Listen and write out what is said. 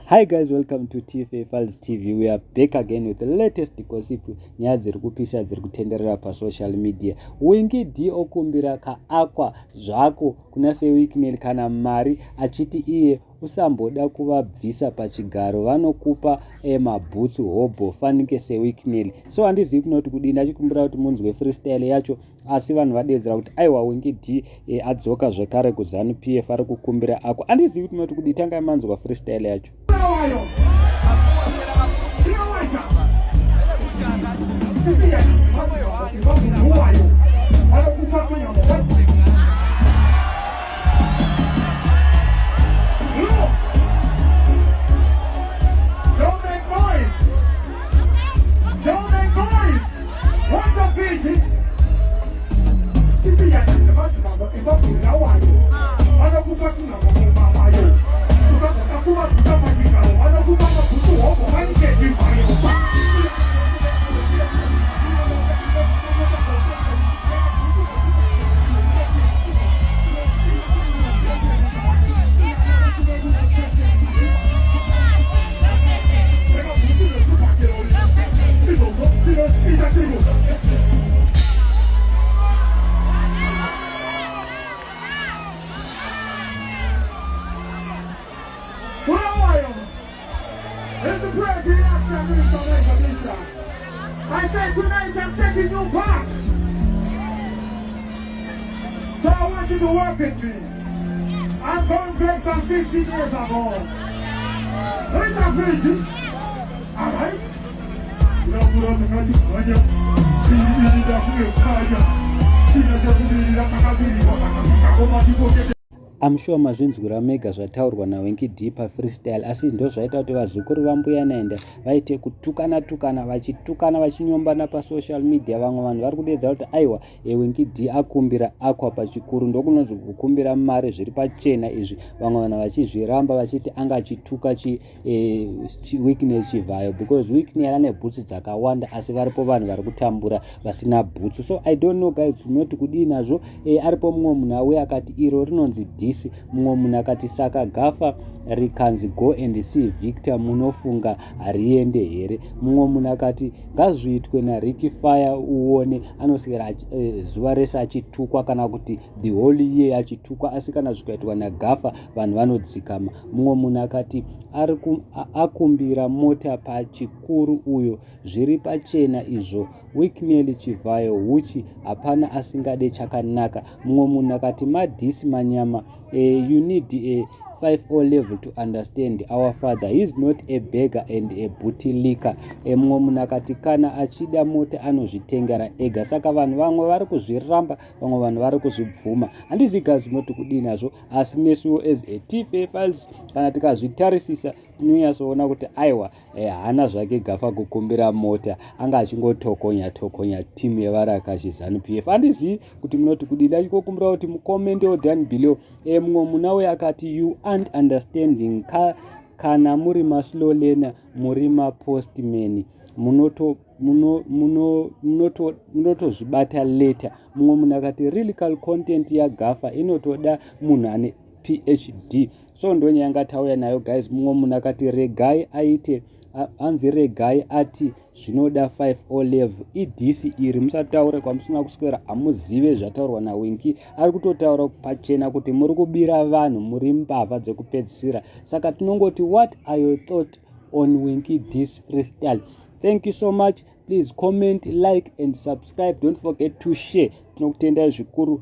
Hi guys, welcome to TFA Files TV. We are back again with the latest gossip. Nyaya dziri kupisa dziri kutenderera pasocial media. Winky D okumbira kaakwa zvako kuna seWicknell kana mari achiti iye usamboda kuvabvisa pachigaro vanokupa mabhutsu hobo fanike seWicknell. So handizivi kunoti kudini, ndachikumbira kuti munzwe freestyle yacho asi vanhu vadedzera kuti aiwa Winky D adzoka zvekare kuZanu PF ari kukumbira akwa. Handizivi kunoti kudini, tangai manzwa freestyle yacho. I said tonight I'm taking you back. So I want you to work with me. I'm going back some 15 years ago. Where's that vision? Alright? I'm sure mazvinzwira mega zvataurwa naWinky D pafreestyle, asi ndo zvaita kuti vazukuru vambuya naenda vaite kutukana vachitukana vachinyombana pasocial media. Vamwe vanhu vari kudedza kuti aiwa Winky D akumbira akwa pachikuru, ndokunonzi kukumbira mari zviri pachena izvi. Vamwe vanhu vachizviramba vachiti anga achituka Wicknell chivhayo because Wicknell ane bhutsu dzakawanda asi varipo vanhu vari kutambura vasina bhutsu. So I don't know guys, unoti kudii nazvo. Aripo mumwe munhu auya akati iro rinonzi DC, mumwe munhu akati saka gafa rikanzi go and see Victor munofunga hariende here. Mumwe munhu akati ngazviitwe naRicky Fire uone anoswera zuva rese achitukwa kana kuti the whole year achitukwa, asi kana zvikaitwa nagafa vanhu vanodzikama. Mumwe munhu akati akumbira mota pachikuru uyo zviri pachena izvo Wicknell chivhayo huchi hapana asingade chakanaka. Mumwe munhu akati madhisi manyama, you need a 5O level to understand our father. He is not a beggar and a booty licker. Mumwe munhu akati kana achida mota anozvitengera ega. Saka vanhu vamwe vari kuzviramba, vamwe vanhu vari kuzvibvuma. Handizivi zvinoti kudii nazvo, asi nesuwo as a TFA Files kana tikazvitarisisa tinonyatsoona kuti aiwa hana zvake gafa kukumbira mota, anga achingotokonya timu yevarakashi ZANU PF. Handizivi kuti munoti kudii, ndachikokumbira kuti mukomende down below. Mumwe munhu akati you aren't understanding kana muri maslow learner muri mapostman munotozvibata later. Mumwe munhu akati lyrical content yagafa inotoda munhu ane PhD. So ndo nyaya ngatauya nayo guys. Mumwe munhu akati regai aite hanzi regai ati zvinoda 5O level. idhisi iri musataure kwamusina kuswera hamuzive zvataurwa naWinky. Ari kutotaura pachena kuti muri kubira vanhu, muri mbavha dzekupedzisira. Saka tinongoti what are your thoughts on Winky D's freestyle? Thank you so much. Please comment, like and subscribe. Don't forget to share. Tinokutendai zvikuru.